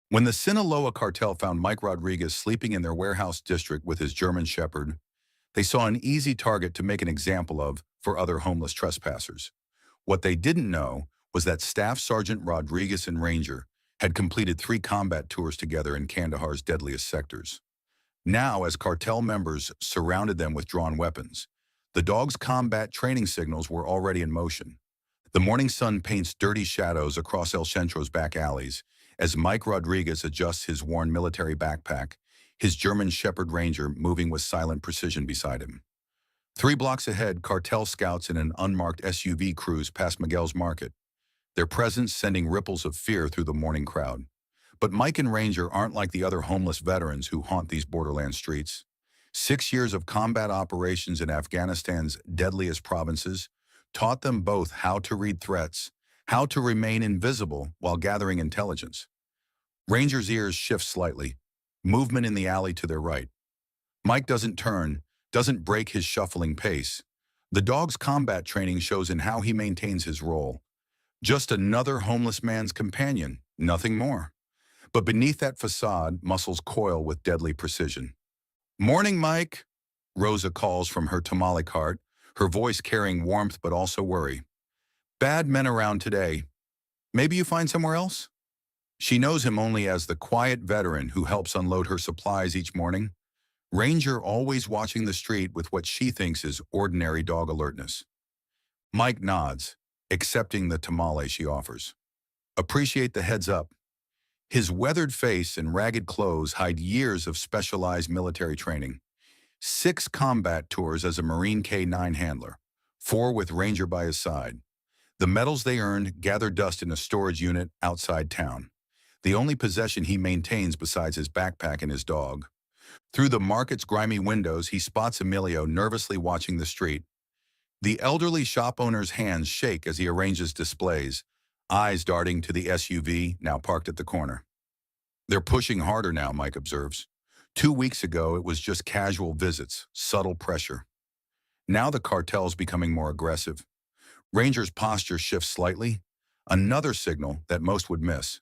When the Sinaloa Cartel found Mike Rodriguez sleeping in their warehouse district with his German Shepherd, they saw an easy target to make an example of for other homeless trespassers. What they didn't know was that Staff Sergeant Rodriguez and Ranger had completed 3 combat tours together in Kandahar's deadliest sectors. Now, as cartel members surrounded them with drawn weapons, the dogs' combat training signals were already in motion. The morning sun paints dirty shadows across El Centro's back alleys as Mike Rodriguez adjusts his worn military backpack, his German Shepherd Ranger moving with silent precision beside him. 3 blocks ahead, cartel scouts in an unmarked SUV cruise past Miguel's Market, their presence sending ripples of fear through the morning crowd. But Mike and Ranger aren't like the other homeless veterans who haunt these borderland streets. 6 years of combat operations in Afghanistan's deadliest provinces taught them both how to read threats, how to remain invisible while gathering intelligence. Ranger's ears shift slightly, movement in the alley to their right. Mike doesn't turn, doesn't break his shuffling pace. The dog's combat training shows in how he maintains his role. Just another homeless man's companion, nothing more. But beneath that facade, muscles coil with deadly precision. "Morning, Mike," Rosa calls from her tamale cart, her voice carrying warmth but also worry. "Bad men around today. Maybe you find somewhere else?" She knows him only as the quiet veteran who helps unload her supplies each morning. Ranger always watching the street with what she thinks is ordinary dog alertness. Mike nods, accepting the tamale she offers. "Appreciate the heads up." His weathered face and ragged clothes hide years of specialized military training. 6 combat tours as a Marine K-9 handler, 4 with Ranger by his side. The medals they earned gather dust in a storage unit outside town, the only possession he maintains besides his backpack and his dog. Through the market's grimy windows, he spots Emilio nervously watching the street. The elderly shop owner's hands shake as he arranges displays, eyes darting to the SUV now parked at the corner. "They're pushing harder now," Mike observes. 2 weeks ago, it was just casual visits, subtle pressure. Now the cartel's becoming more aggressive. Ranger's posture shifts slightly, another signal that most would miss.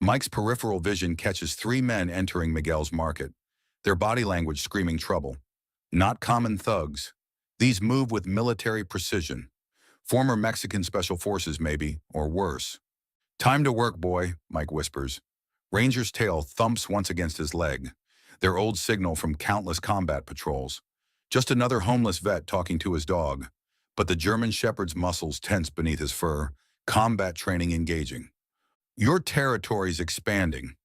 Mike's peripheral vision catches 3 men entering Miguel's Market, their body language screaming trouble. Not common thugs. These move with military precision. Former Mexican Special Forces maybe, or worse. "Time to work, boy," Mike whispers. Ranger's tail thumps once against his leg, their old signal from countless combat patrols. Just another homeless vet talking to his dog, but the German Shepherd's muscles tense beneath his fur, combat training engaging. "Your territory's expanding."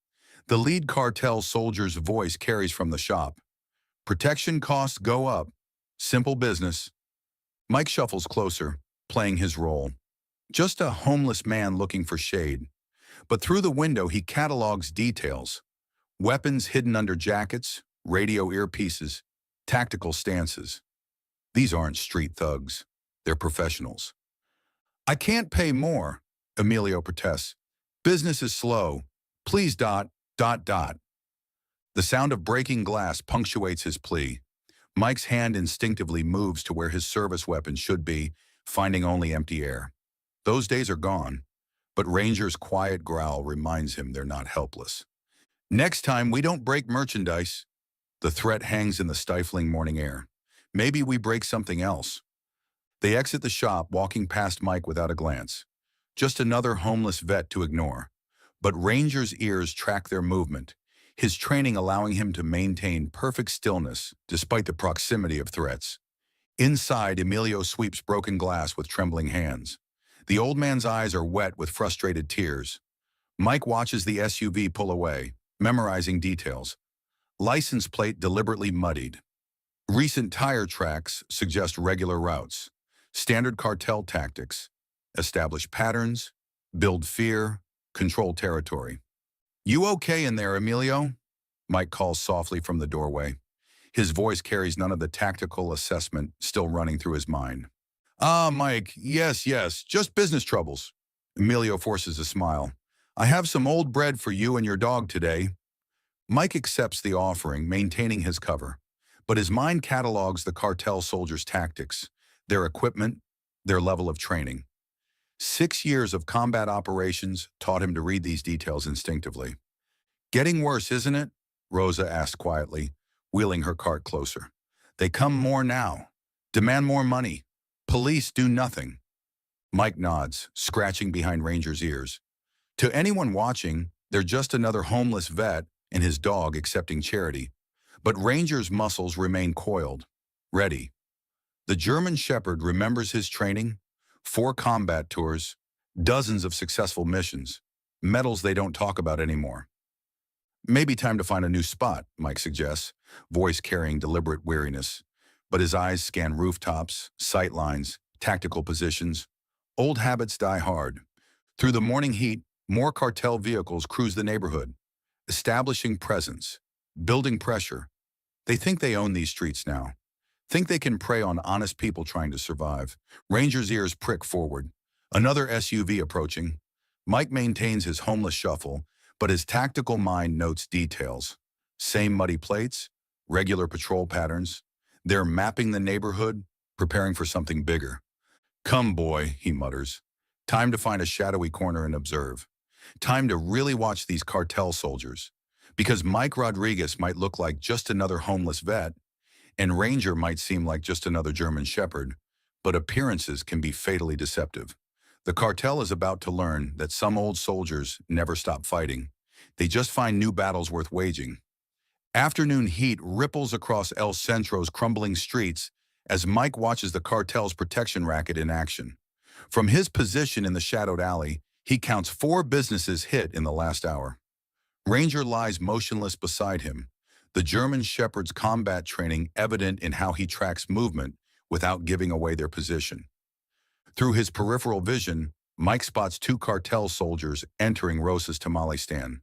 The lead cartel soldier's voice carries from the shop. "Protection costs go up. Simple business." Mike shuffles closer, playing his role. Just a homeless man looking for shade. But through the window, he catalogs details. Weapons hidden under jackets, radio earpieces, tactical stances. These aren't street thugs. They're professionals. "I can't pay more," Emilio protests. "Business is slow. Please dot, dot, dot." The sound of breaking glass punctuates his plea. Mike's hand instinctively moves to where his service weapon should be, finding only empty air. Those days are gone, but Ranger's quiet growl reminds him they're not helpless. "Next time, we don't break merchandise." The threat hangs in the stifling morning air. Maybe we break something else. They exit the shop, walking past Mike without a glance. Just another homeless vet to ignore. But Ranger's ears track their movement, his training allowing him to maintain perfect stillness despite the proximity of threats. Inside, Emilio sweeps broken glass with trembling hands. The old man's eyes are wet with frustrated tears. Mike watches the SUV pull away, memorizing details. License plate deliberately muddied. Recent tire tracks suggest regular routes. Standard cartel tactics. Establish patterns, build fear, control territory. "You okay in there, Emilio?" Mike calls softly from the doorway. His voice carries none of the tactical assessment still running through his mind. "Ah, Mike, yes, yes, just business troubles." Emilio forces a smile. "I have some old bread for you and your dog today." Mike accepts the offering, maintaining his cover. But his mind catalogs the cartel soldiers' tactics, their equipment, their level of training. 6 years of combat operations taught him to read these details instinctively. Getting worse, isn't it? Rosa asked quietly, wheeling her cart closer. They come more now. Demand more money. Police do nothing. Mike nods, scratching behind Ranger's ears. To anyone watching, they're just another homeless vet and his dog accepting charity. But Ranger's muscles remain coiled, ready. The German Shepherd remembers his training, 4 combat tours, dozens of successful missions, medals they don't talk about anymore. Maybe time to find a new spot, Mike suggests, voice carrying deliberate weariness. But his eyes scan rooftops, sight lines, tactical positions. Old habits die hard. Through the morning heat, more cartel vehicles cruise the neighborhood, establishing presence, building pressure. They think they own these streets now. Think they can prey on honest people trying to survive. Ranger's ears prick forward. Another SUV approaching. Mike maintains his homeless shuffle, but his tactical mind notes details. Same muddy plates, regular patrol patterns. They're mapping the neighborhood, preparing for something bigger. Come, boy, he mutters. Time to find a shadowy corner and observe. Time to really watch these cartel soldiers. Because Mike Rodriguez might look like just another homeless vet, and Ranger might seem like just another German Shepherd, but appearances can be fatally deceptive. The cartel is about to learn that some old soldiers never stop fighting. They just find new battles worth waging. Afternoon heat ripples across El Centro's crumbling streets as Mike watches the cartel's protection racket in action. From his position in the shadowed alley, he counts 4 businesses hit in the last hour. Ranger lies motionless beside him, the German Shepherd's combat training evident in how he tracks movement without giving away their position. Through his peripheral vision, Mike spots 2 cartel soldiers entering Rosa's tamale stand.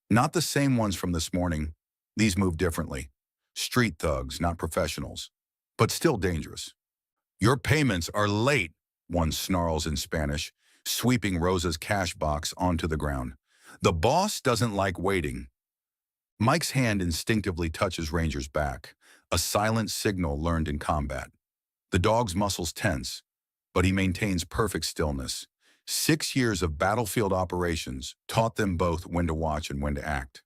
Not the same ones from this morning. These move differently. Street thugs, not professionals, but still dangerous. Your payments are late, one snarls in Spanish, sweeping Rosa's cash box onto the ground. The boss doesn't like waiting. Mike's hand instinctively touches Ranger's back, a silent signal learned in combat. The dog's muscles tense, but he maintains perfect stillness. 6 years of battlefield operations taught them both when to watch and when to act.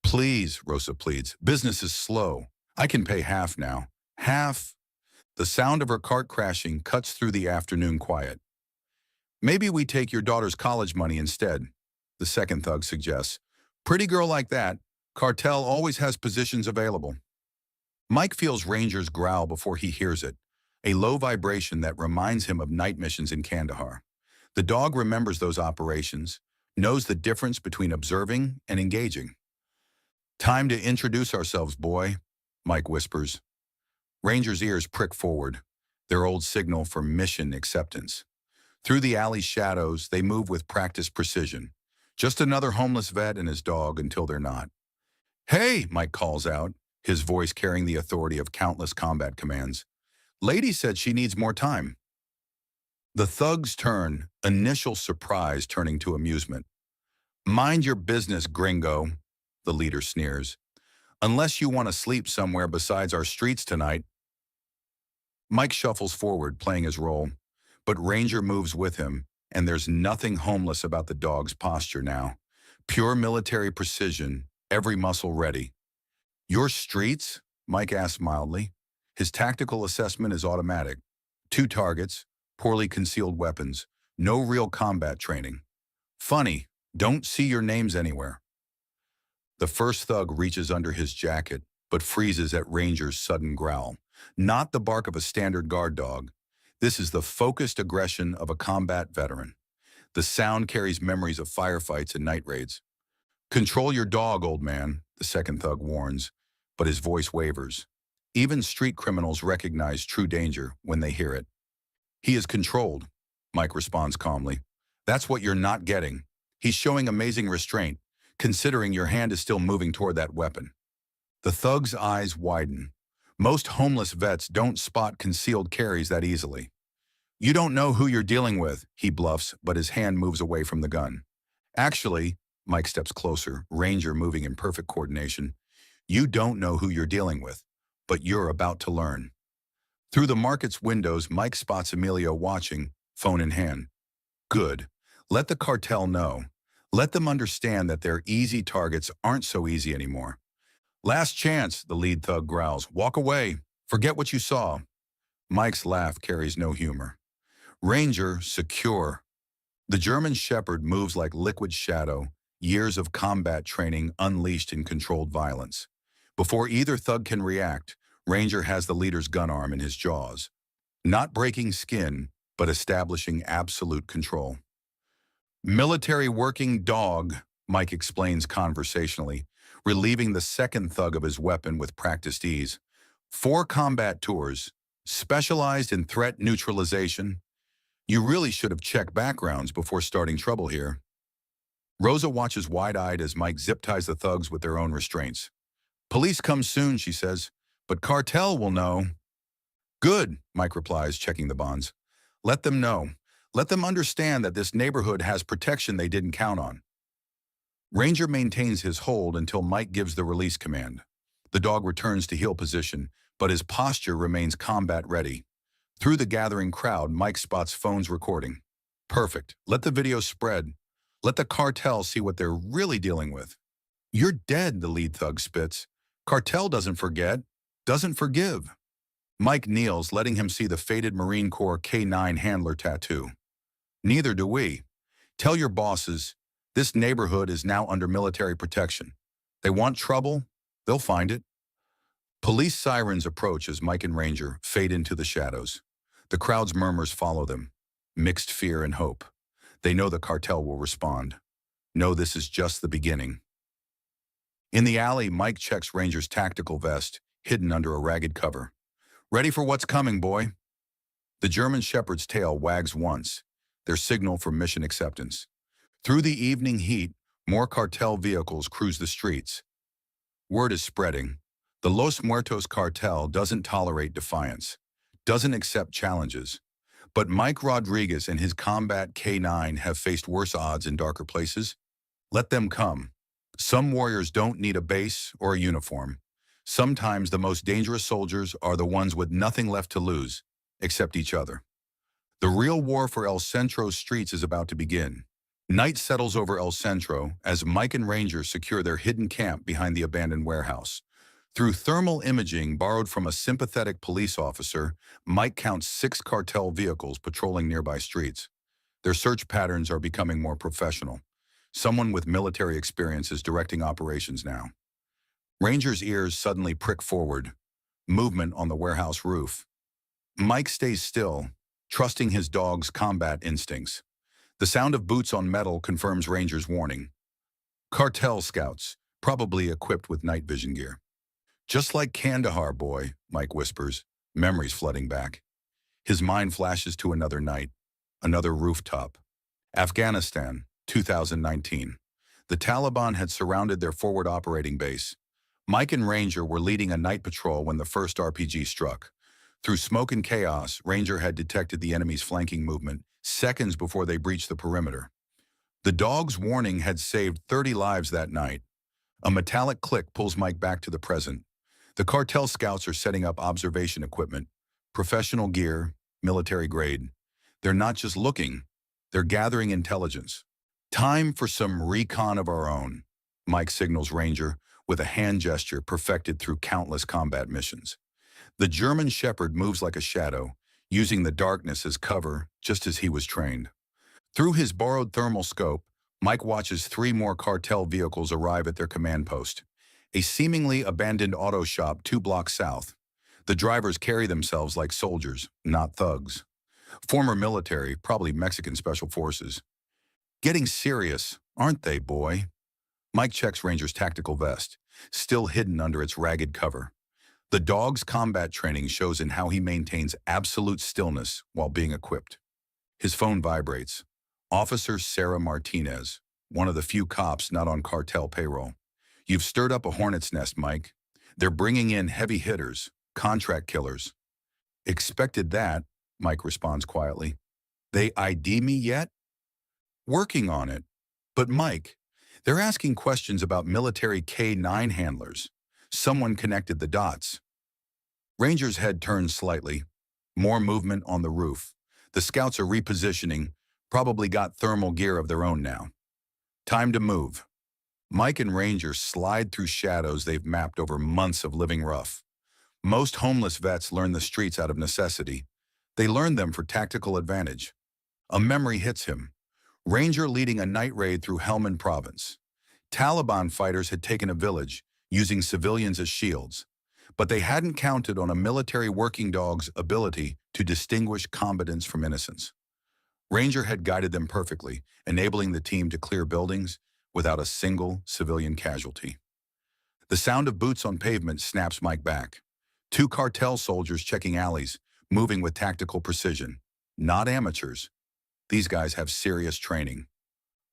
Please, Rosa pleads, business is slow. I can pay half now. Half? The sound of her cart crashing cuts through the afternoon quiet. Maybe we take your daughter's college money instead, the second thug suggests. Pretty girl like that, cartel always has positions available. Mike feels Ranger's growl before he hears it, a low vibration that reminds him of night missions in Kandahar. The dog remembers those operations, knows the difference between observing and engaging. Time to introduce ourselves, boy, Mike whispers. Ranger's ears prick forward, their old signal for mission acceptance. Through the alley's shadows, they move with practiced precision. Just another homeless vet and his dog until they're not. Hey, Mike calls out, his voice carrying the authority of countless combat commands. Lady said she needs more time. The thugs turn, initial surprise turning to amusement. Mind your business, gringo, the leader sneers. Unless you want to sleep somewhere besides our streets tonight. Mike shuffles forward, playing his role, but Ranger moves with him, and there's nothing homeless about the dog's posture now. Pure military precision, every muscle ready. Your streets? Mike asks mildly. His tactical assessment is automatic. 2 targets, poorly concealed weapons, no real combat training. Funny, don't see your names anywhere. The first thug reaches under his jacket, but freezes at Ranger's sudden growl. Not the bark of a standard guard dog. This is the focused aggression of a combat veteran. The sound carries memories of firefights and night raids. Control your dog, old man, the second thug warns, but his voice wavers. Even street criminals recognize true danger when they hear it. He is controlled, Mike responds calmly. That's what you're not getting. He's showing amazing restraint, considering your hand is still moving toward that weapon. The thug's eyes widen. Most homeless vets don't spot concealed carries that easily. You don't know who you're dealing with, he bluffs, but his hand moves away from the gun. Actually, Mike steps closer, Ranger moving in perfect coordination. You don't know who you're dealing with, but you're about to learn. Through the market's windows, Mike spots Emilio watching, phone in hand. Good. Let the cartel know. Let them understand that their easy targets aren't so easy anymore. Last chance, the lead thug growls. Walk away. Forget what you saw. Mike's laugh carries no humor. Ranger, secure. The German Shepherd moves like liquid shadow, years of combat training unleashed in controlled violence. Before either thug can react, Ranger has the leader's gun arm in his jaws. Not breaking skin, but establishing absolute control. Military working dog, Mike explains conversationally, relieving the second thug of his weapon with practiced ease. 4 combat tours, specialized in threat neutralization. You really should have checked backgrounds before starting trouble here. Rosa watches wide-eyed as Mike zip-ties the thugs with their own restraints. Police come soon, she says, but cartel will know. Good, Mike replies, checking the bonds. Let them know. Let them understand that this neighborhood has protection they didn't count on. Ranger maintains his hold until Mike gives the release command. The dog returns to heel position, but his posture remains combat ready. Through the gathering crowd, Mike spots phones recording. Perfect. Let the video spread. Let the cartel see what they're really dealing with. You're dead, the lead thug spits. Cartel doesn't forget, doesn't forgive. Mike kneels, letting him see the faded Marine Corps K9 handler tattoo. Neither do we. Tell your bosses, this neighborhood is now under military protection. They want trouble, they'll find it. Police sirens approach as Mike and Ranger fade into the shadows. The crowd's murmurs follow them, mixed fear and hope. They know the cartel will respond. Know this is just the beginning. In the alley, Mike checks Ranger's tactical vest, hidden under a ragged cover. Ready for what's coming, boy. The German Shepherd's tail wags once, their signal for mission acceptance. Through the evening heat, more cartel vehicles cruise the streets. Word is spreading. The Los Muertos cartel doesn't tolerate defiance, doesn't accept challenges. But Mike Rodriguez and his combat K9 have faced worse odds in darker places. Let them come. Some warriors don't need a base or a uniform. Sometimes the most dangerous soldiers are the ones with nothing left to lose, except each other. The real war for El Centro's streets is about to begin. Night settles over El Centro as Mike and Ranger secure their hidden camp behind the abandoned warehouse. Through thermal imaging borrowed from a sympathetic police officer, Mike counts 6 cartel vehicles patrolling nearby streets. Their search patterns are becoming more professional. Someone with military experience is directing operations now. Ranger's ears suddenly prick forward. Movement on the warehouse roof. Mike stays still, trusting his dog's combat instincts. The sound of boots on metal confirms Ranger's warning. Cartel scouts, probably equipped with night vision gear. Just like Kandahar, boy, Mike whispers, memories flooding back. His mind flashes to another night, another rooftop. Afghanistan, 2019. The Taliban had surrounded their forward operating base. Mike and Ranger were leading a night patrol when the first RPG struck. Through smoke and chaos, Ranger had detected the enemy's flanking movement seconds before they breached the perimeter. The dog's warning had saved 30 lives that night. A metallic click pulls Mike back to the present. The cartel scouts are setting up observation equipment, professional gear, military grade. They're not just looking, they're gathering intelligence. Time for some recon of our own, Mike signals Ranger with a hand gesture perfected through countless combat missions. The German Shepherd moves like a shadow, using the darkness as cover, just as he was trained. Through his borrowed thermal scope, Mike watches 3 more cartel vehicles arrive at their command post. A seemingly abandoned auto shop 2 blocks south. The drivers carry themselves like soldiers, not thugs. Former military, probably Mexican special forces. Getting serious, aren't they, boy? Mike checks Ranger's tactical vest, still hidden under its ragged cover. The dog's combat training shows in how he maintains absolute stillness while being equipped. His phone vibrates. Officer Sarah Martinez, one of the few cops not on cartel payroll. You've stirred up a hornet's nest, Mike. They're bringing in heavy hitters, contract killers. Expected that, Mike responds quietly. They ID me yet? Working on it. But Mike, they're asking questions about military K9 handlers. Someone connected the dots. Ranger's head turns slightly. More movement on the roof. The scouts are repositioning, probably got thermal gear of their own now. Time to move. Mike and Ranger slide through shadows they've mapped over months of living rough. Most homeless vets learn the streets out of necessity. They learn them for tactical advantage. A memory hits him. Ranger leading a night raid through Helmand province. Taliban fighters had taken a village, using civilians as shields. But they hadn't counted on a military working dog's ability to distinguish combatants from innocents. Ranger had guided them perfectly, enabling the team to clear buildings without a single civilian casualty. The sound of boots on pavement snaps Mike back. Two cartel soldiers checking alleys, moving with tactical precision. Not amateurs. These guys have serious training.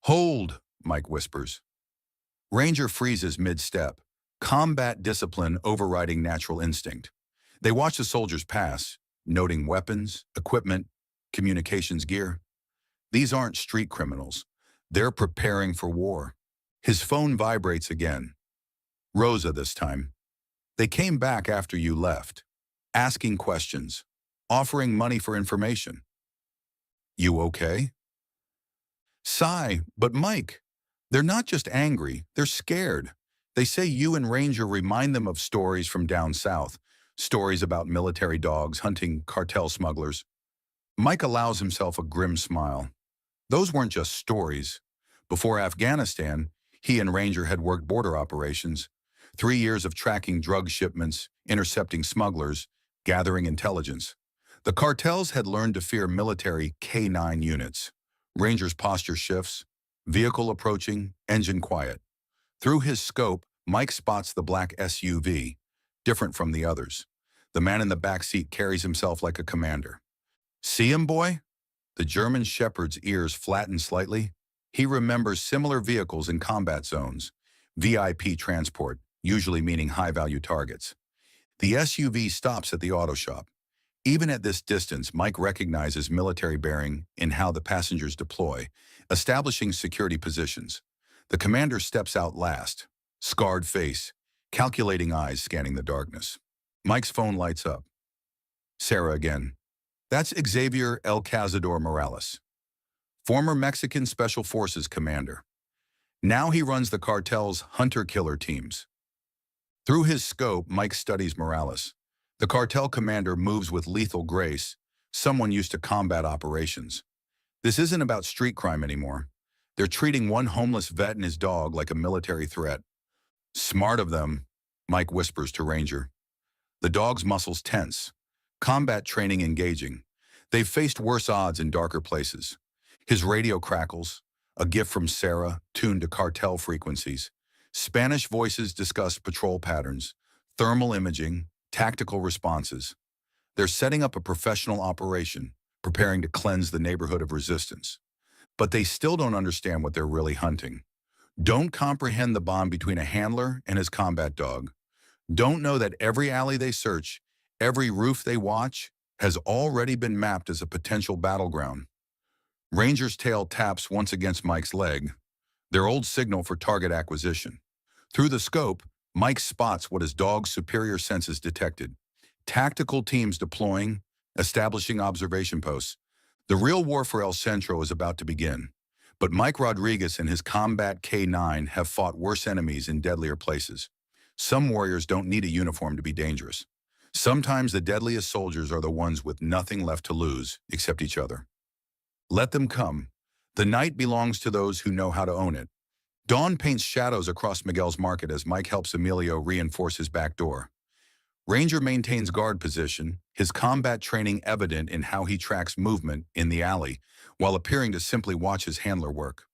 Hold, Mike whispers. Ranger freezes mid-step, combat discipline overriding natural instinct. They watch the soldiers pass, noting weapons, equipment, communications gear. These aren't street criminals. They're preparing for war. His phone vibrates again. Rosa this time. They came back after you left, asking questions, offering money for information. You okay? Sigh, but Mike, they're not just angry, they're scared. They say you and Ranger remind them of stories from down south, stories about military dogs hunting cartel smugglers. Mike allows himself a grim smile. Those weren't just stories. Before Afghanistan, he and Ranger had worked border operations, 3 years of tracking drug shipments, intercepting smugglers, gathering intelligence. The cartels had learned to fear military K9 units. Ranger's posture shifts, vehicle approaching, engine quiet. Through his scope, Mike spots the black SUV, different from the others. The man in the back seat carries himself like a commander. See him, boy? The German shepherd's ears flatten slightly. He remembers similar vehicles in combat zones, VIP transport, usually meaning high-value targets. The SUV stops at the auto shop. Even at this distance, Mike recognizes military bearing in how the passengers deploy, establishing security positions. The commander steps out last, scarred face, calculating eyes scanning the darkness. Mike's phone lights up. Sarah again. That's Xavier El Cazador Morales, former Mexican Special Forces commander. Now he runs the cartel's hunter-killer teams. Through his scope, Mike studies Morales. The cartel commander moves with lethal grace, someone used to combat operations. This isn't about street crime anymore. They're treating one homeless vet and his dog like a military threat. Smart of them, Mike whispers to Ranger. The dog's muscles tense, combat training engaging. They've faced worse odds in darker places. His radio crackles, a gift from Sarah, tuned to cartel frequencies. Spanish voices discuss patrol patterns, thermal imaging, tactical responses. They're setting up a professional operation, preparing to cleanse the neighborhood of resistance. But they still don't understand what they're really hunting. Don't comprehend the bond between a handler and his combat dog. Don't know that every alley they search, every roof they watch, has already been mapped as a potential battleground. Ranger's tail taps once against Mike's leg, their old signal for target acquisition. Through the scope, Mike spots what his dog's superior senses detected. Tactical teams deploying, establishing observation posts. The real war for El Centro is about to begin. But Mike Rodriguez and his combat K9 have fought worse enemies in deadlier places. Some warriors don't need a uniform to be dangerous. Sometimes the deadliest soldiers are the ones with nothing left to lose except each other. Let them come. The night belongs to those who know how to own it. Dawn paints shadows across Miguel's market as Mike helps Emilio reinforce his back door. Ranger maintains guard position, his combat training evident in how he tracks movement in the alley, while appearing to simply watch his handler work.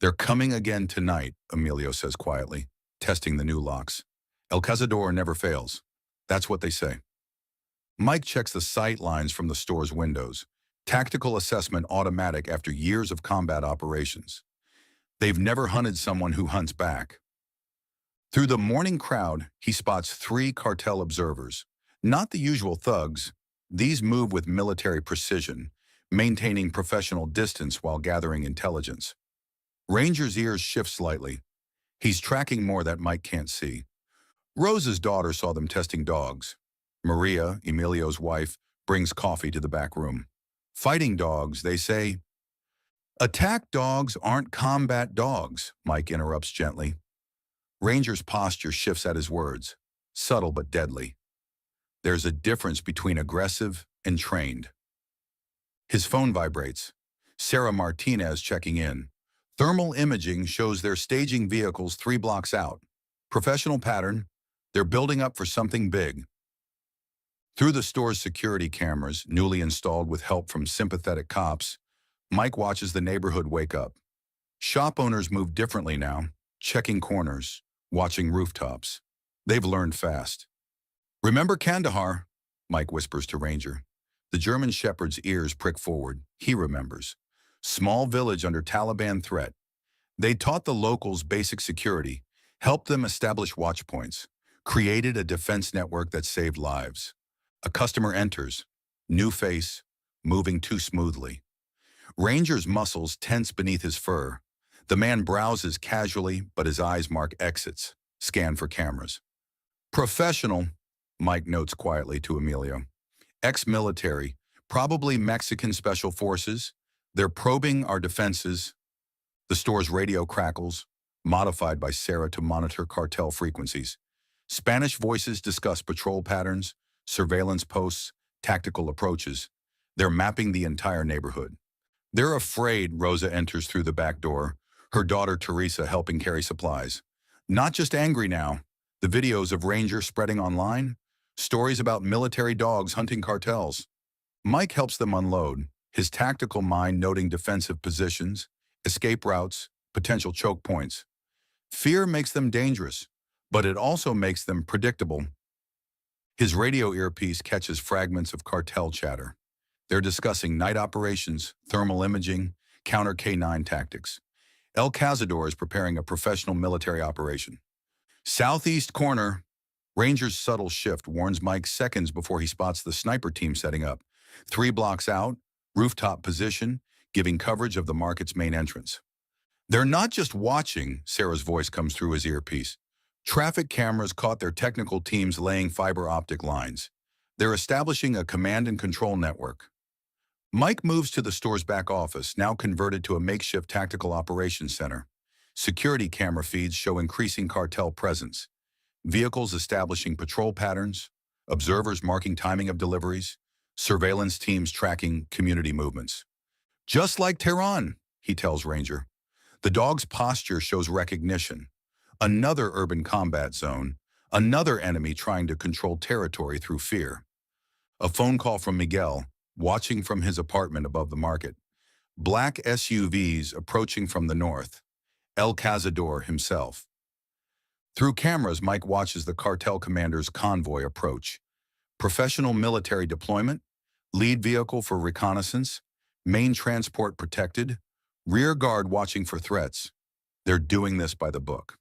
They're coming again tonight, Emilio says quietly, testing the new locks. El Cazador never fails. That's what they say. Mike checks the sight lines from the store's windows. Tactical assessment automatic after years of combat operations. They've never hunted someone who hunts back. Through the morning crowd, he spots 3 cartel observers. Not the usual thugs. These move with military precision, maintaining professional distance while gathering intelligence. Ranger's ears shift slightly. He's tracking more that Mike can't see. Rosa's daughter saw them testing dogs. Maria, Emilio's wife, brings coffee to the back room. Fighting dogs, they say. Attack dogs aren't combat dogs, Mike interrupts gently. Ranger's posture shifts at his words, subtle but deadly. There's a difference between aggressive and trained. His phone vibrates. Sarah Martinez checking in. Thermal imaging shows they're staging vehicles 3 blocks out. Professional pattern. They're building up for something big. Through the store's security cameras, newly installed with help from sympathetic cops, Mike watches the neighborhood wake up. Shop owners move differently now, checking corners, watching rooftops. They've learned fast. Remember Kandahar? Mike whispers to Ranger. The German shepherd's ears prick forward. He remembers. Small village under Taliban threat. They taught the locals basic security, helped them establish watchpoints, created a defense network that saved lives. A customer enters, new face, moving too smoothly. Ranger's muscles tense beneath his fur. The man browses casually, but his eyes mark exits, scan for cameras. Professional, Mike notes quietly to Emilio. Ex-military, probably Mexican special forces. They're probing our defenses. The store's radio crackles, modified by Sarah to monitor cartel frequencies. Spanish voices discuss patrol patterns, surveillance posts, tactical approaches. They're mapping the entire neighborhood. They're afraid. Rosa enters through the back door, her daughter Teresa helping carry supplies. Not just angry now. The videos of Ranger spreading online, stories about military dogs hunting cartels. Mike helps them unload, his tactical mind noting defensive positions, escape routes, potential choke points. Fear makes them dangerous, but it also makes them predictable. His radio earpiece catches fragments of cartel chatter. They're discussing night operations, thermal imaging, counter K9 tactics. El Cazador is preparing a professional military operation. Southeast corner. Ranger's subtle shift warns Mike seconds before he spots the sniper team setting up. 3 blocks out, rooftop position, giving coverage of the market's main entrance. They're not just watching, Sarah's voice comes through his earpiece. Traffic cameras caught their technical teams laying fiber optic lines. They're establishing a command and control network. Mike moves to the store's back office, now converted to a makeshift tactical operations center. Security camera feeds show increasing cartel presence. Vehicles establishing patrol patterns, observers marking timing of deliveries, surveillance teams tracking community movements. Just like Tehran, he tells Ranger. The dog's posture shows recognition. Another urban combat zone, another enemy trying to control territory through fear. A phone call from Miguel, watching from his apartment above the market. Black SUVs approaching from the north. El Cazador himself. Through cameras, Mike watches the cartel commander's convoy approach. Professional military deployment, lead vehicle for reconnaissance, main transport protected, rear guard watching for threats. They're doing this by the book.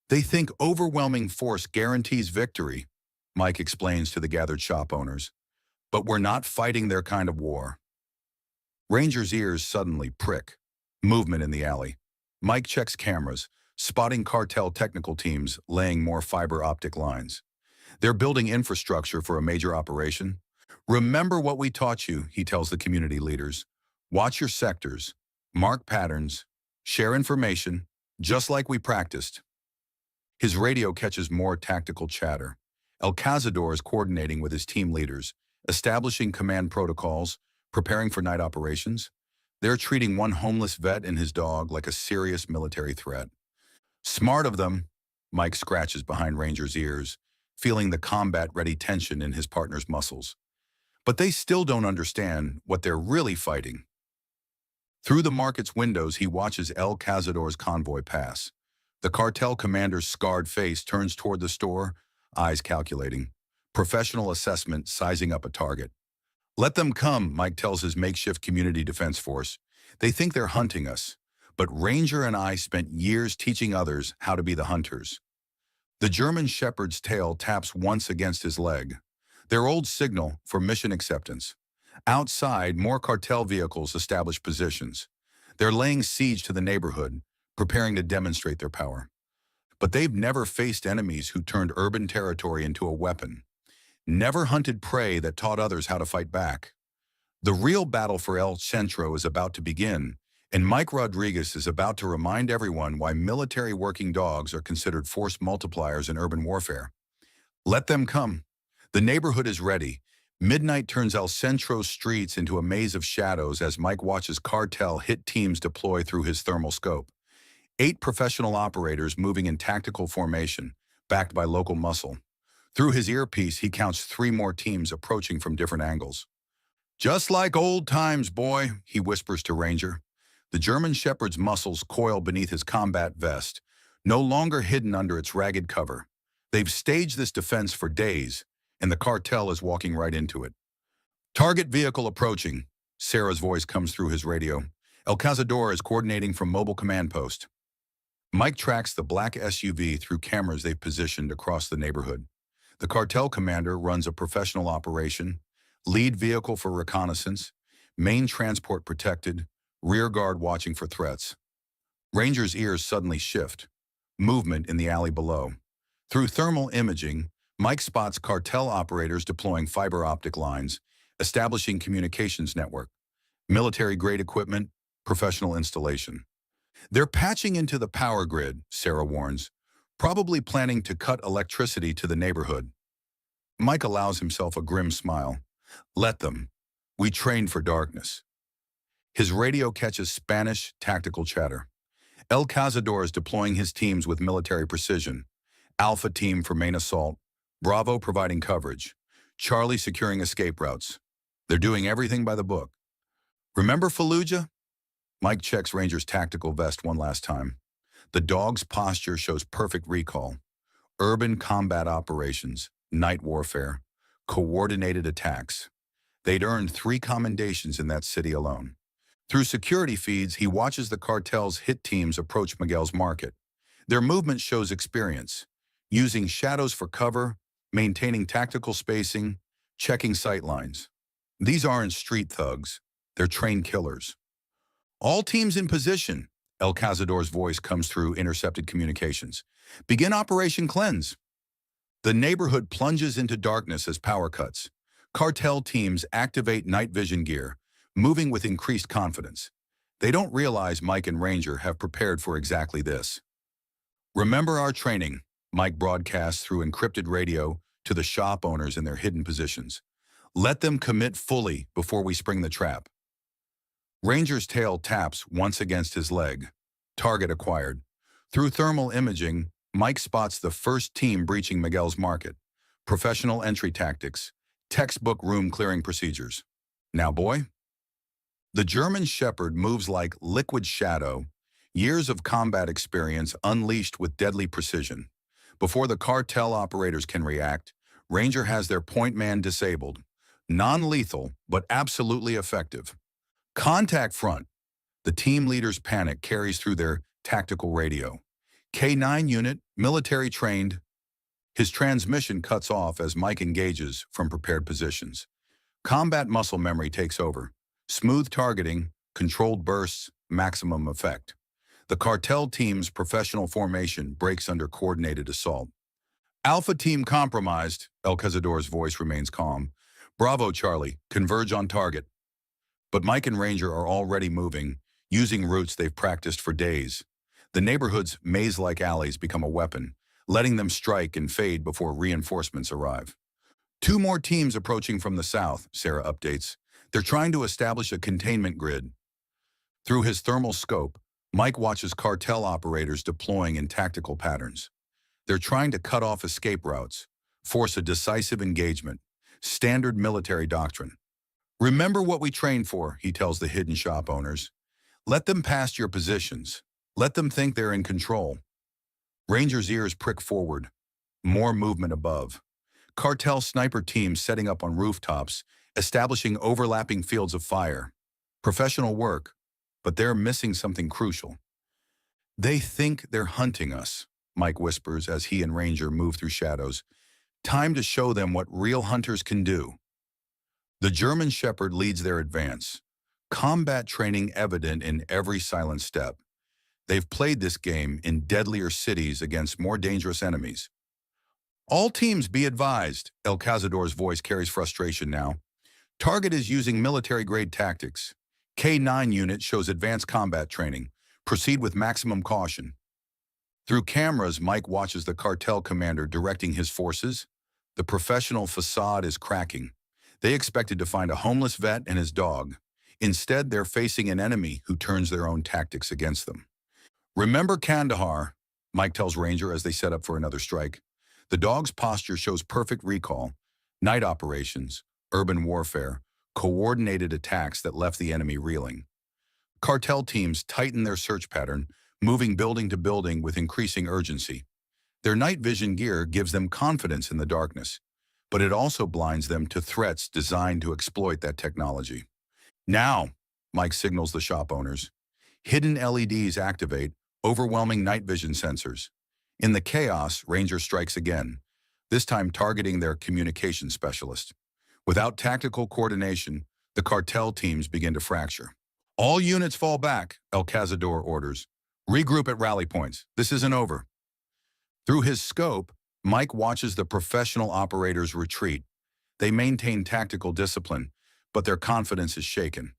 They think overwhelming force guarantees victory, Mike explains to the gathered shop owners. But we're not fighting their kind of war. Ranger's ears suddenly prick. Movement in the alley. Mike checks cameras, spotting cartel technical teams laying more fiber optic lines. They're building infrastructure for a major operation. Remember what we taught you, he tells the community leaders. Watch your sectors, mark patterns, share information, just like we practiced. His radio catches more tactical chatter. El Cazador is coordinating with his team leaders, establishing command protocols, preparing for night operations. They're treating one homeless vet and his dog like a serious military threat. Smart of them, Mike scratches behind Ranger's ears, feeling the combat-ready tension in his partner's muscles. But they still don't understand what they're really fighting. Through the market's windows, he watches El Cazador's convoy pass. The cartel commander's scarred face turns toward the store, eyes calculating. Professional assessment sizing up a target. Let them come, Mike tells his makeshift community defense force. They think they're hunting us, but Ranger and I spent years teaching others how to be the hunters. The German shepherd's tail taps once against his leg, their old signal for mission acceptance. Outside, more cartel vehicles establish positions. They're laying siege to the neighborhood, preparing to demonstrate their power. But they've never faced enemies who turned urban territory into a weapon. Never hunted prey that taught others how to fight back. The real battle for El Centro is about to begin, And Mike Rodriguez is about to remind everyone why military working dogs are considered force multipliers in urban warfare. Let them come. The neighborhood is ready. Midnight turns El Centro's streets into a maze of shadows as Mike watches cartel hit teams deploy through his thermal scope. 8 professional operators moving in tactical formation, backed by local muscle. Through his earpiece, he counts 3 more teams approaching from different angles. Just like old times, boy, he whispers to Ranger. The German Shepherd's muscles coil beneath his combat vest, no longer hidden under its ragged cover. They've staged this defense for days, and the cartel is walking right into it. Target vehicle approaching. Sarah's voice comes through his radio. El Cazador is coordinating from mobile command post. Mike tracks the black SUV through cameras they've positioned across the neighborhood. The cartel commander runs a professional operation, lead vehicle for reconnaissance, main transport protected, rear guard watching for threats. Ranger's ears suddenly shift. Movement in the alley below. Through thermal imaging, Mike spots cartel operators deploying fiber optic lines, establishing communications network, military-grade equipment, professional installation. They're patching into the power grid, Sarah warns, probably planning to cut electricity to the neighborhood. Mike allows himself a grim smile. Let them. We trained for darkness. His radio catches Spanish tactical chatter. El Cazador is deploying his teams with military precision. Alpha team for main assault, Bravo providing coverage, Charlie securing escape routes. They're doing everything by the book. Remember Fallujah? Mike checks Ranger's tactical vest one last time. The dog's posture shows perfect recall. Urban combat operations, night warfare, coordinated attacks. They'd earned 3 commendations in that city alone. Through security feeds, he watches the cartel's hit teams approach Miguel's market. Their movement shows experience, using shadows for cover, maintaining tactical spacing, checking sight lines. These aren't street thugs, they're trained killers. All teams in position, El Cazador's voice comes through intercepted communications. Begin Operation Cleanse. The neighborhood plunges into darkness as power cuts. Cartel teams activate night vision gear, moving with increased confidence. They don't realize Mike and Ranger have prepared for exactly this. Remember our training, Mike broadcasts through encrypted radio to the shop owners in their hidden positions. Let them commit fully before we spring the trap. Ranger's tail taps once against his leg. Target acquired. Through thermal imaging, Mike spots the first team breaching Miguel's market. Professional entry tactics, textbook room clearing procedures. Now, boy? The German Shepherd moves like liquid shadow, years of combat experience unleashed with deadly precision. Before the cartel operators can react, Ranger has their point man disabled. Non-lethal, but absolutely effective. Contact front. The team leader's panic carries through their tactical radio. K9 unit, military trained. His transmission cuts off as Mike engages from prepared positions. Combat muscle memory takes over. Smooth targeting, controlled bursts, maximum effect. The cartel team's professional formation breaks under coordinated assault. Alpha team compromised, El Cazador's voice remains calm. Bravo, Charlie, converge on target. But Mike and Ranger are already moving, using routes they've practiced for days. The neighborhood's maze-like alleys become a weapon, letting them strike and fade before reinforcements arrive. 2 more teams approaching from the south, Sarah updates. They're trying to establish a containment grid. Through his thermal scope, Mike watches cartel operators deploying in tactical patterns. They're trying to cut off escape routes, force a decisive engagement, standard military doctrine. Remember what we trained for, he tells the hidden shop owners. Let them past your positions. Let them think they're in control. Ranger's ears prick forward. More movement above. Cartel sniper teams setting up on rooftops, establishing overlapping fields of fire. Professional work, but they're missing something crucial. They think they're hunting us, Mike whispers as he and Ranger move through shadows. Time to show them what real hunters can do. The German Shepherd leads their advance, combat training evident in every silent step. They've played this game in deadlier cities against more dangerous enemies. All teams be advised, El Cazador's voice carries frustration now. Target is using military-grade tactics. K-9 unit shows advanced combat training. Proceed with maximum caution. Through cameras, Mike watches the cartel commander directing his forces. The professional facade is cracking. They expected to find a homeless vet and his dog. Instead, they're facing an enemy who turns their own tactics against them. Remember Kandahar, Mike tells Ranger as they set up for another strike. The dog's posture shows perfect recall. Night operations, urban warfare, coordinated attacks that left the enemy reeling. Cartel teams tighten their search pattern, moving building to building with increasing urgency. Their night vision gear gives them confidence in the darkness, but it also blinds them to threats designed to exploit that technology. Now, Mike signals the shop owners. Hidden LEDs activate, overwhelming night vision sensors. In the chaos, Ranger strikes again, this time targeting their communication specialist. Without tactical coordination, the cartel teams begin to fracture. All units fall back, El Cazador orders. Regroup at rally points. This isn't over. Through his scope, Mike watches the professional operators retreat. They maintain tactical discipline, but their confidence is shaken.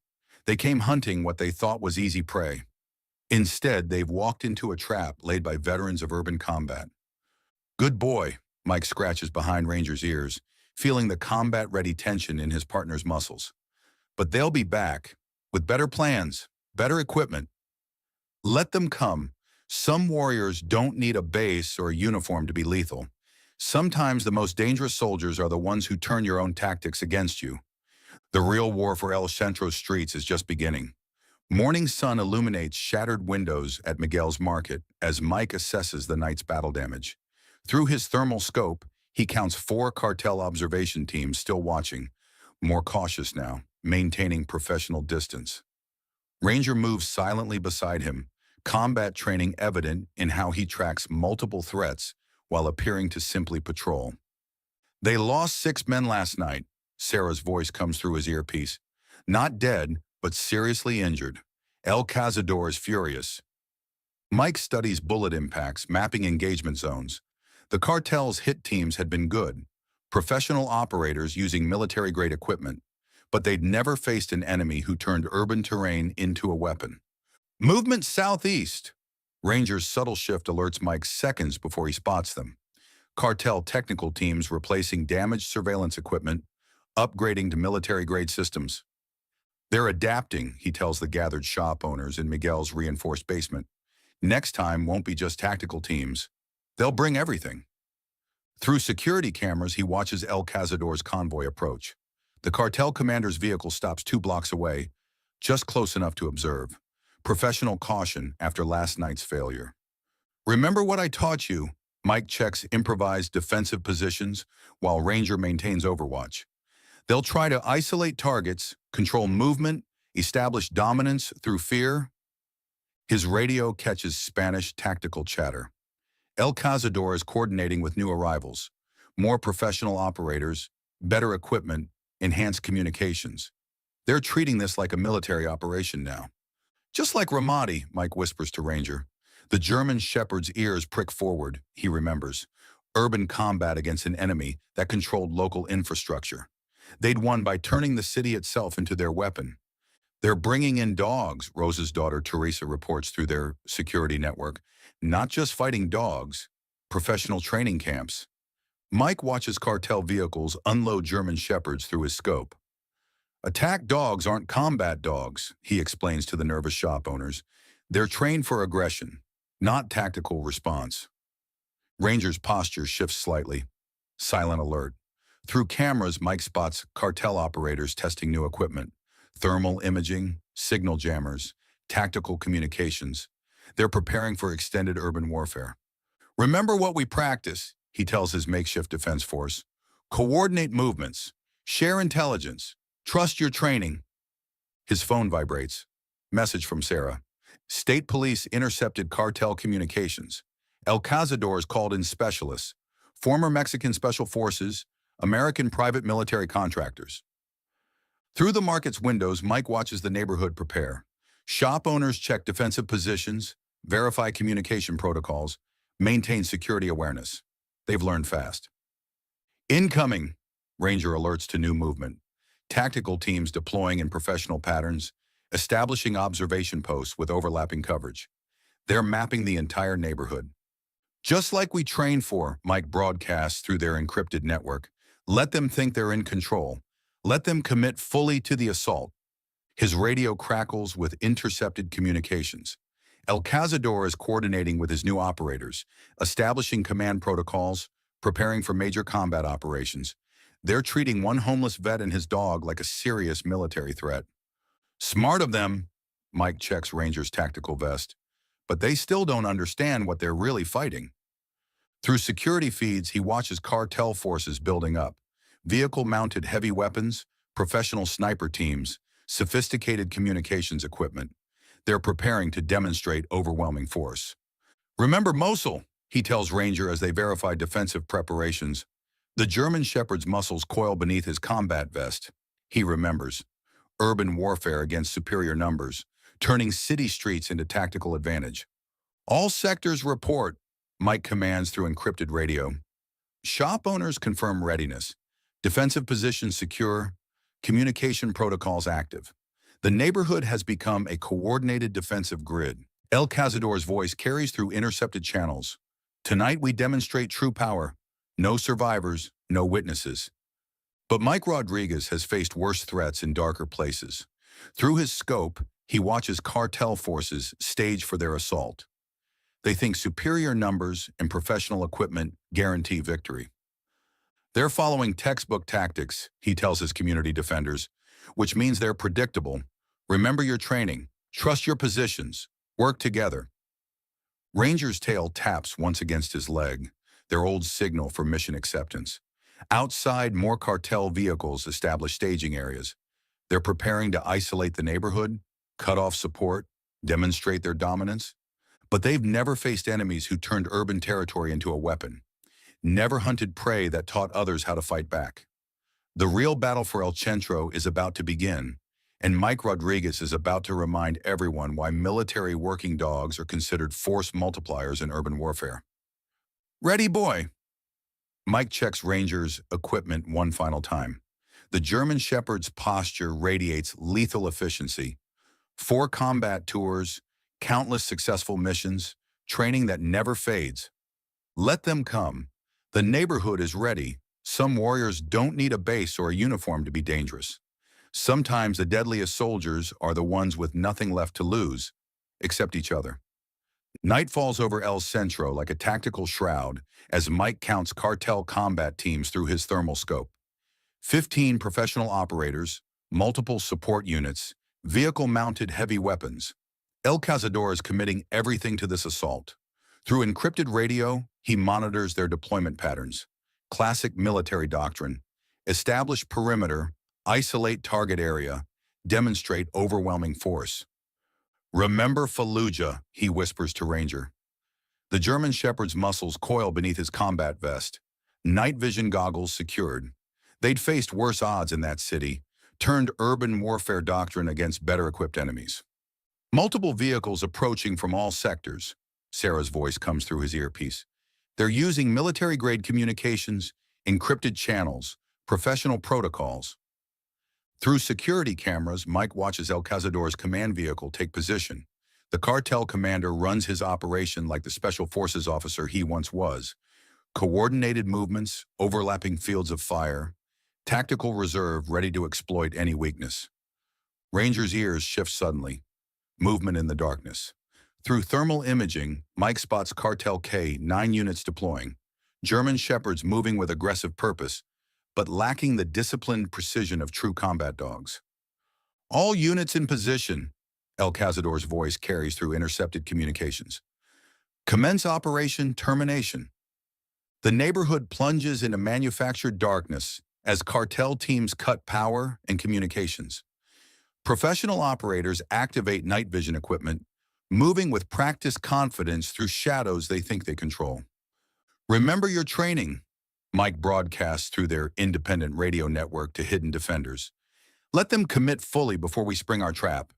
They came hunting what they thought was easy prey. Instead, they've walked into a trap laid by veterans of urban combat. Good boy, Mike scratches behind Ranger's ears, feeling the combat-ready tension in his partner's muscles. But they'll be back, with better plans, better equipment. Let them come. Some warriors don't need a base or a uniform to be lethal. Sometimes the most dangerous soldiers are the ones who turn your own tactics against you. The real war for El Centro's streets is just beginning. Morning sun illuminates shattered windows at Miguel's market as Mike assesses the night's battle damage. Through his thermal scope, he counts 4 cartel observation teams still watching, more cautious now, maintaining professional distance. Ranger moves silently beside him, combat training evident in how he tracks multiple threats while appearing to simply patrol. They lost 6 men last night, Sarah's voice comes through his earpiece. Not dead, but seriously injured. El Cazador is furious. Mike studies bullet impacts, mapping engagement zones. The cartel's hit teams had been good, professional operators using military-grade equipment, but they'd never faced an enemy who turned urban terrain into a weapon. Movement southeast. Ranger's subtle shift alerts Mike seconds before he spots them. Cartel technical teams replacing damaged surveillance equipment, upgrading to military-grade systems. They're adapting, he tells the gathered shop owners in Miguel's reinforced basement. Next time won't be just tactical teams. They'll bring everything. Through security cameras, he watches El Cazador's convoy approach. The cartel commander's vehicle stops 2 blocks away, just close enough to observe. Professional caution after last night's failure. Remember what I taught you? Mike checks improvised defensive positions while Ranger maintains overwatch. They'll try to isolate targets, control movement, establish dominance through fear. His radio catches Spanish tactical chatter. El Cazador is coordinating with new arrivals, more professional operators, better equipment, enhanced communications. They're treating this like a military operation now. Just like Ramadi, Mike whispers to Ranger. The German shepherd's ears prick forward, he remembers. Urban combat against an enemy that controlled local infrastructure. They'd won by turning the city itself into their weapon. They're bringing in dogs, Rosa's daughter Teresa reports through their security network. Not just fighting dogs, professional training camps. Mike watches cartel vehicles unload German shepherds through his scope. Attack dogs aren't combat dogs, he explains to the nervous shop owners. They're trained for aggression, not tactical response. Ranger's posture shifts slightly. Silent alert. Through cameras, Mike spots cartel operators testing new equipment. Thermal imaging, signal jammers, tactical communications. They're preparing for extended urban warfare. Remember what we practice, he tells his makeshift defense force. Coordinate movements. Share intelligence. Trust your training. His phone vibrates. Message from Sarah. State police intercepted cartel communications. El Cazador called in specialists. Former Mexican special forces, American private military contractors. Through the market's windows, Mike watches the neighborhood prepare. Shop owners check defensive positions, verify communication protocols, maintain security awareness. They've learned fast. Incoming, Ranger alerts to new movement. Tactical teams deploying in professional patterns, establishing observation posts with overlapping coverage. They're mapping the entire neighborhood. Just like we train for, Mike broadcasts through their encrypted network. Let them think they're in control. Let them commit fully to the assault. His radio crackles with intercepted communications. El Cazador is coordinating with his new operators, establishing command protocols, preparing for major combat operations. They're treating one homeless vet and his dog like a serious military threat. Smart of them, Mike checks Ranger's tactical vest, but they still don't understand what they're really fighting. Through security feeds, he watches cartel forces building up. Vehicle-mounted heavy weapons, professional sniper teams, sophisticated communications equipment. They're preparing to demonstrate overwhelming force. Remember Mosul, he tells Ranger as they verify defensive preparations. The German Shepherd's muscles coil beneath his combat vest. He remembers. Urban warfare against superior numbers, turning city streets into tactical advantage. All sectors report, Mike commands through encrypted radio. Shop owners confirm readiness. Defensive positions secure. Communication protocols active. The neighborhood has become a coordinated defensive grid. El Cazador's voice carries through intercepted channels. Tonight we demonstrate true power. No survivors, no witnesses. But Mike Rodriguez has faced worse threats in darker places. Through his scope, he watches cartel forces stage for their assault. They think superior numbers and professional equipment guarantee victory. They're following textbook tactics, he tells his community defenders, which means they're predictable. Remember your training, trust your positions, work together. Ranger's tail taps once against his leg, their old signal for mission acceptance. Outside, more cartel vehicles establish staging areas. They're preparing to isolate the neighborhood, cut off support, demonstrate their dominance. But they've never faced enemies who turned urban territory into a weapon, never hunted prey that taught others how to fight back. The real battle for El Centro is about to begin, and Mike Rodriguez is about to remind everyone why military working dogs are considered force multipliers in urban warfare. Ready, boy! Mike checks Ranger's equipment one final time. The German Shepherd's posture radiates lethal efficiency. 4 combat tours, countless successful missions, training that never fades. Let them come. The neighborhood is ready. Some warriors don't need a base or a uniform to be dangerous. Sometimes the deadliest soldiers are the ones with nothing left to lose, except each other. Night falls over El Centro like a tactical shroud as Mike counts cartel combat teams through his thermal scope. 15 professional operators, multiple support units, vehicle-mounted heavy weapons. El Cazador is committing everything to this assault. Through encrypted radio, he monitors their deployment patterns. Classic military doctrine. Establish perimeter, isolate target area, demonstrate overwhelming force. Remember Fallujah, he whispers to Ranger. The German Shepherd's muscles coil beneath his combat vest. Night vision goggles secured. They'd faced worse odds in that city, turned urban warfare doctrine against better-equipped enemies. Multiple vehicles approaching from all sectors. Sarah's voice comes through his earpiece. They're using military-grade communications, encrypted channels, professional protocols. Through security cameras, Mike watches El Cazador's command vehicle take position. The cartel commander runs his operation like the special forces officer he once was. Coordinated movements, overlapping fields of fire, tactical reserve ready to exploit any weakness. Ranger's ears shift suddenly. Movement in the darkness. Through thermal imaging, Mike spots Cartel K, 9 units deploying. German Shepherds moving with aggressive purpose, but lacking the disciplined precision of true combat dogs. All units in position, El Cazador's voice carries through intercepted communications. Commence operation termination. The neighborhood plunges into manufactured darkness as cartel teams cut power and communications. Professional operators activate night vision equipment, moving with practiced confidence through shadows they think they control. Remember your training, Mike broadcasts through their independent radio network to hidden defenders. Let them commit fully before we spring our trap.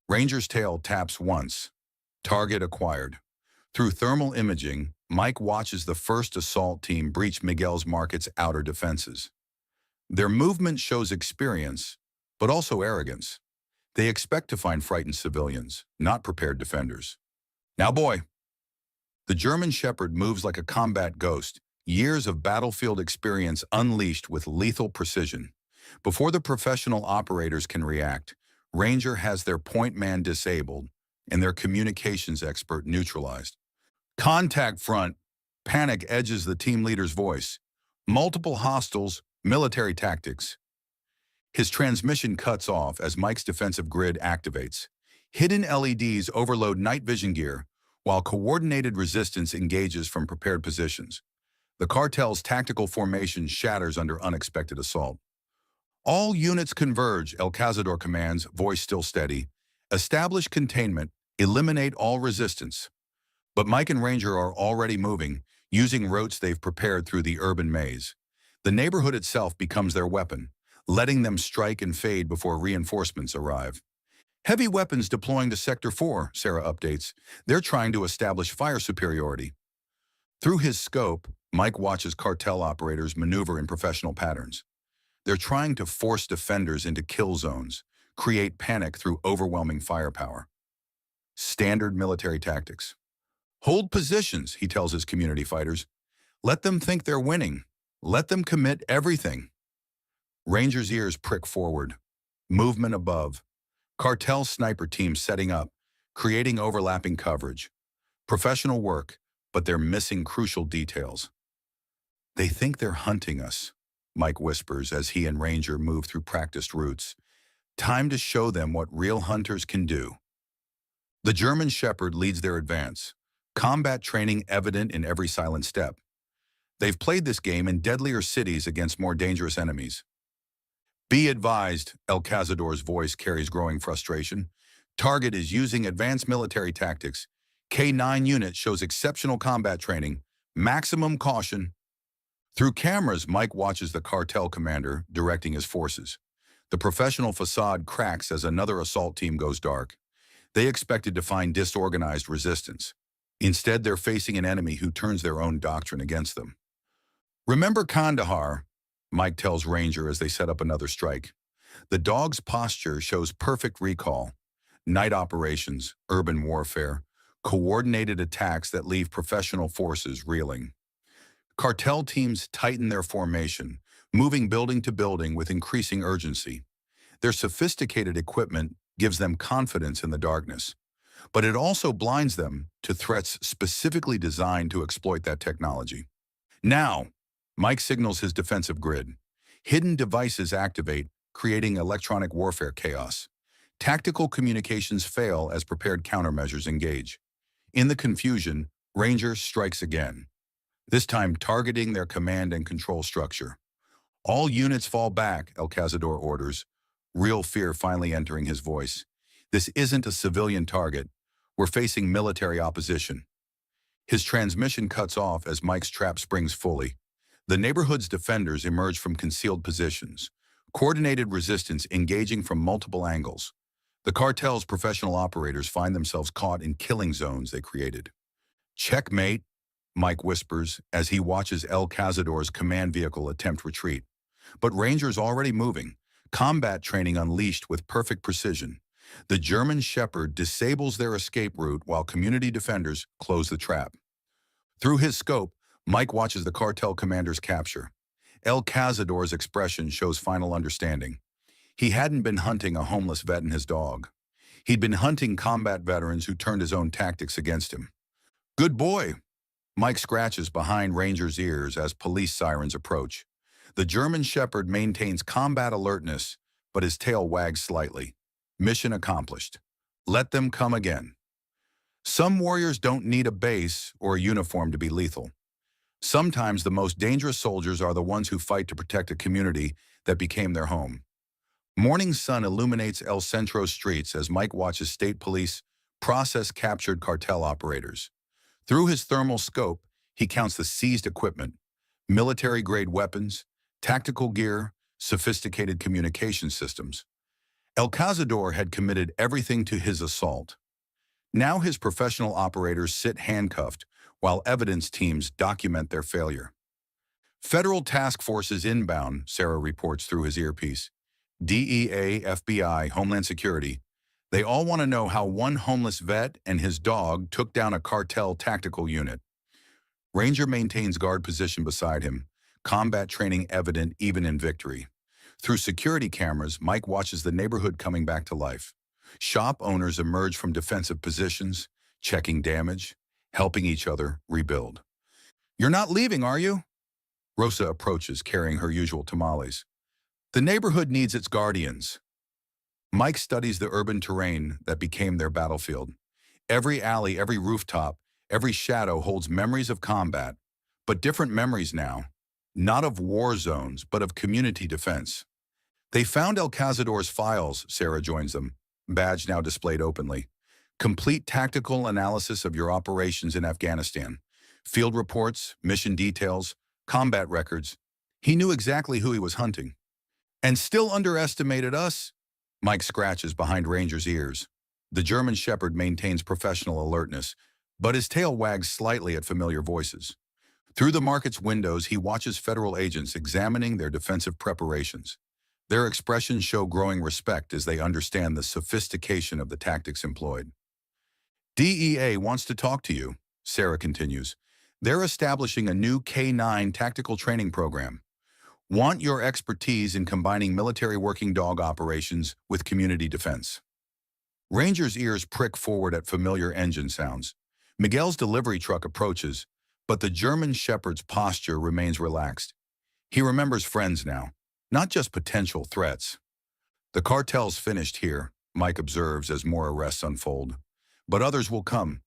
Ranger's tail taps once. Target acquired. Through thermal imaging, Mike watches the first assault team breach Miguel's Market's outer defenses. Their movement shows experience, but also arrogance. They expect to find frightened civilians, not prepared defenders. Now, boy, the German Shepherd moves like a combat ghost, years of battlefield experience unleashed with lethal precision. Before the professional operators can react, Ranger has their point man disabled and their communications expert neutralized. Contact front, panic edges the team leader's voice. Multiple hostiles, military tactics. His transmission cuts off as Mike's defensive grid activates. Hidden LEDs overload night vision gear, while coordinated resistance engages from prepared positions. The cartel's tactical formation shatters under unexpected assault. All units converge, El Cazador commands, voice still steady. Establish containment, eliminate all resistance. But Mike and Ranger are already moving, using routes they've prepared through the urban maze. The neighborhood itself becomes their weapon, letting them strike and fade before reinforcements arrive. Heavy weapons deploying to Sector 4, Sarah updates. They're trying to establish fire superiority. Through his scope, Mike watches cartel operators maneuver in professional patterns. They're trying to force defenders into kill zones, create panic through overwhelming firepower. Standard military tactics. Hold positions, he tells his community fighters. Let them think they're winning. Let them commit everything. Ranger's ears prick forward. Movement above. Cartel sniper teams setting up, creating overlapping coverage. Professional work, but they're missing crucial details. They think they're hunting us, Mike whispers as he and Ranger move through practiced routes. Time to show them what real hunters can do. The German Shepherd leads their advance, combat training evident in every silent step. They've played this game in deadlier cities against more dangerous enemies. Be advised, El Cazador's voice carries growing frustration. Target is using advanced military tactics. K9 unit shows exceptional combat training. Maximum caution. Through cameras, Mike watches the cartel commander directing his forces. The professional facade cracks as another assault team goes dark. They expected to find disorganized resistance. Instead, they're facing an enemy who turns their own doctrine against them. Remember Kandahar, Mike tells Ranger as they set up another strike. The dog's posture shows perfect recall. Night operations, urban warfare, coordinated attacks that leave professional forces reeling. Cartel teams tighten their formation, moving building to building with increasing urgency. Their sophisticated equipment gives them confidence in the darkness, but it also blinds them to threats specifically designed to exploit that technology. Now, Mike signals his defensive grid. Hidden devices activate, creating electronic warfare chaos. Tactical communications fail as prepared countermeasures engage. In the confusion, Ranger strikes again, this time targeting their command and control structure. All units fall back, El Cazador orders, real fear finally entering his voice. This isn't a civilian target. We're facing military opposition. His transmission cuts off as Mike's trap springs fully. The neighborhood's defenders emerge from concealed positions, coordinated resistance engaging from multiple angles. The cartel's professional operators find themselves caught in killing zones they created. Checkmate, Mike whispers as he watches El Cazador's command vehicle attempt retreat. But Ranger's already moving, combat training unleashed with perfect precision. The German Shepherd disables their escape route while community defenders close the trap. Through his scope, Mike watches the cartel commander's capture. El Cazador's expression shows final understanding. He hadn't been hunting a homeless vet and his dog. He'd been hunting combat veterans who turned his own tactics against him. Good boy, Mike scratches behind Ranger's ears as police sirens approach. The German Shepherd maintains combat alertness, but his tail wags slightly. Mission accomplished. Let them come again. Some warriors don't need a base or a uniform to be lethal. Sometimes the most dangerous soldiers are the ones who fight to protect a community that became their home. Morning sun illuminates El Centro's streets as Mike watches state police process captured cartel operators. Through his thermal scope, he counts the seized equipment, military-grade weapons, tactical gear, sophisticated communication systems. El Cazador had committed everything to his assault. Now his professional operators sit handcuffed while evidence teams document their failure. Federal task forces inbound, Sarah reports through his earpiece. DEA, FBI, Homeland Security. They all want to know how one homeless vet and his dog took down a cartel tactical unit. Ranger maintains guard position beside him, combat training evident even in victory. Through security cameras, Mike watches the neighborhood coming back to life. Shop owners emerge from defensive positions, checking damage, helping each other rebuild. "You're not leaving, are you?" Rosa approaches, carrying her usual tamales. "The neighborhood needs its guardians." Mike studies the urban terrain that became their battlefield. Every alley, every rooftop, every shadow holds memories of combat, but different memories now, not of war zones, but of community defense. They found El Cazador's files, Sarah joins them, badge now displayed openly. Complete tactical analysis of your operations in Afghanistan. Field reports, mission details, combat records. He knew exactly who he was hunting. "And still underestimated us?" Mike scratches behind Ranger's ears. The German Shepherd maintains professional alertness, but his tail wags slightly at familiar voices. Through the market's windows, he watches federal agents examining their defensive preparations. Their expressions show growing respect as they understand the sophistication of the tactics employed. "DEA wants to talk to you," Sarah continues. "They're establishing a new K-9 tactical training program. Want your expertise in combining military working dog operations with community defense." Ranger's ears prick forward at familiar engine sounds. Miguel's delivery truck approaches, but the German Shepherd's posture remains relaxed. He remembers friends now, not just potential threats. "The cartel's finished here," Mike observes as more arrests unfold. "But others will come.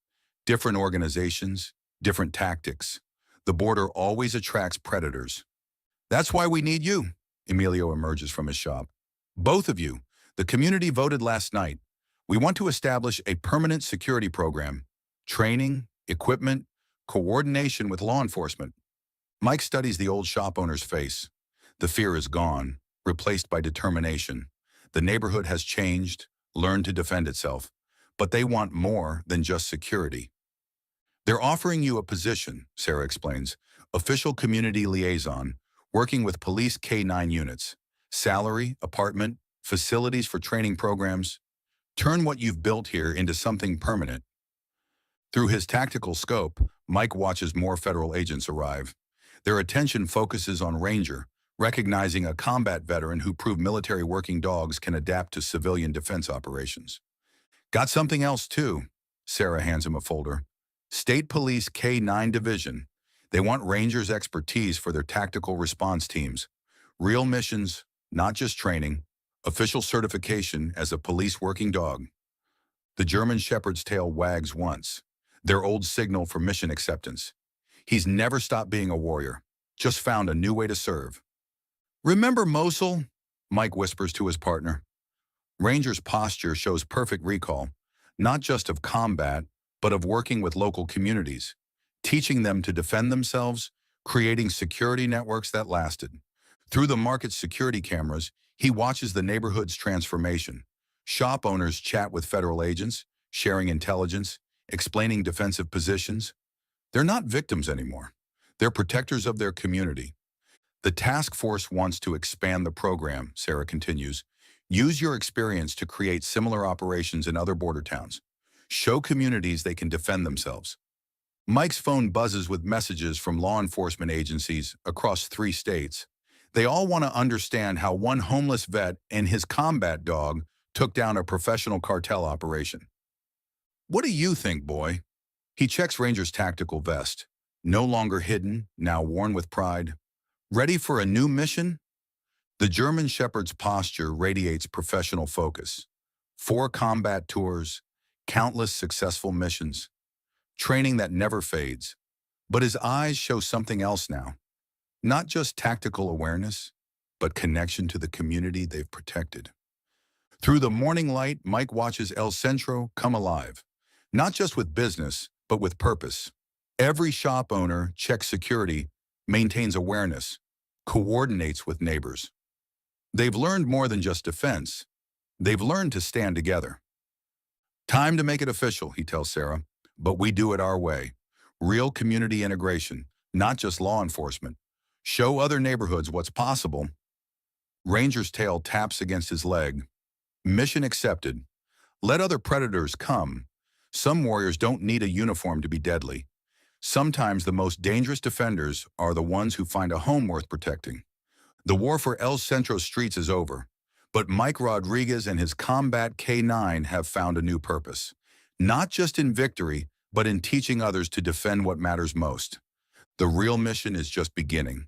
Different organizations, different tactics. The border always attracts predators." "That's why we need you," Emilio emerges from his shop. "Both of you. The community voted last night. We want to establish a permanent security program. Training, equipment, coordination with law enforcement." Mike studies the old shop owner's face. The fear is gone, replaced by determination. The neighborhood has changed, learned to defend itself. But they want more than just security. "They're offering you a position," Sarah explains. "Official community liaison, working with police K-9 units. Salary, apartment, facilities for training programs. Turn what you've built here into something permanent." Through his tactical scope, Mike watches more federal agents arrive. Their attention focuses on Ranger, recognizing a combat veteran who proved military working dogs can adapt to civilian defense operations. "Got something else too." Sarah hands him a folder. "State Police K-9 Division. They want Rangers' expertise for their tactical response teams. Real missions, not just training. Official certification as a police working dog." The German Shepherd's tail wags once, their old signal for mission acceptance. He's never stopped being a warrior, just found a new way to serve. "Remember Mosul?" Mike whispers to his partner. Ranger's posture shows perfect recall, not just of combat, but of working with local communities, teaching them to defend themselves, creating security networks that lasted. Through the market's security cameras, he watches the neighborhood's transformation. Shop owners chat with federal agents, sharing intelligence, explaining defensive positions. They're not victims anymore. They're protectors of their community. "The task force wants to expand the program," Sarah continues. "Use your experience to create similar operations in other border towns. Show communities they can defend themselves." Mike's phone buzzes with messages from law enforcement agencies across 3 states. They all want to understand how one homeless vet and his combat dog took down a professional cartel operation. "What do you think, boy?" He checks Ranger's tactical vest. No longer hidden, now worn with pride. "Ready for a new mission?" The German Shepherd's posture radiates professional focus. 4 combat tours, countless successful missions, training that never fades. But his eyes show something else now. Not just tactical awareness, but connection to the community they've protected. Through the morning light, Mike watches El Centro come alive. Not just with business, but with purpose. Every shop owner checks security, maintains awareness, coordinates with neighbors. They've learned more than just defense. They've learned to stand together. "Time to make it official," he tells Sarah, "but we do it our way. Real community integration, not just law enforcement. Show other neighborhoods what's possible." Ranger's tail taps against his leg. Mission accepted. Let other predators come. Some warriors don't need a uniform to be deadly. Sometimes the most dangerous defenders are the ones who find a home worth protecting. The war for El Centro streets is over, but Mike Rodriguez and his Combat K9 have found a new purpose. Not just in victory, but in teaching others to defend what matters most. The real mission is just beginning.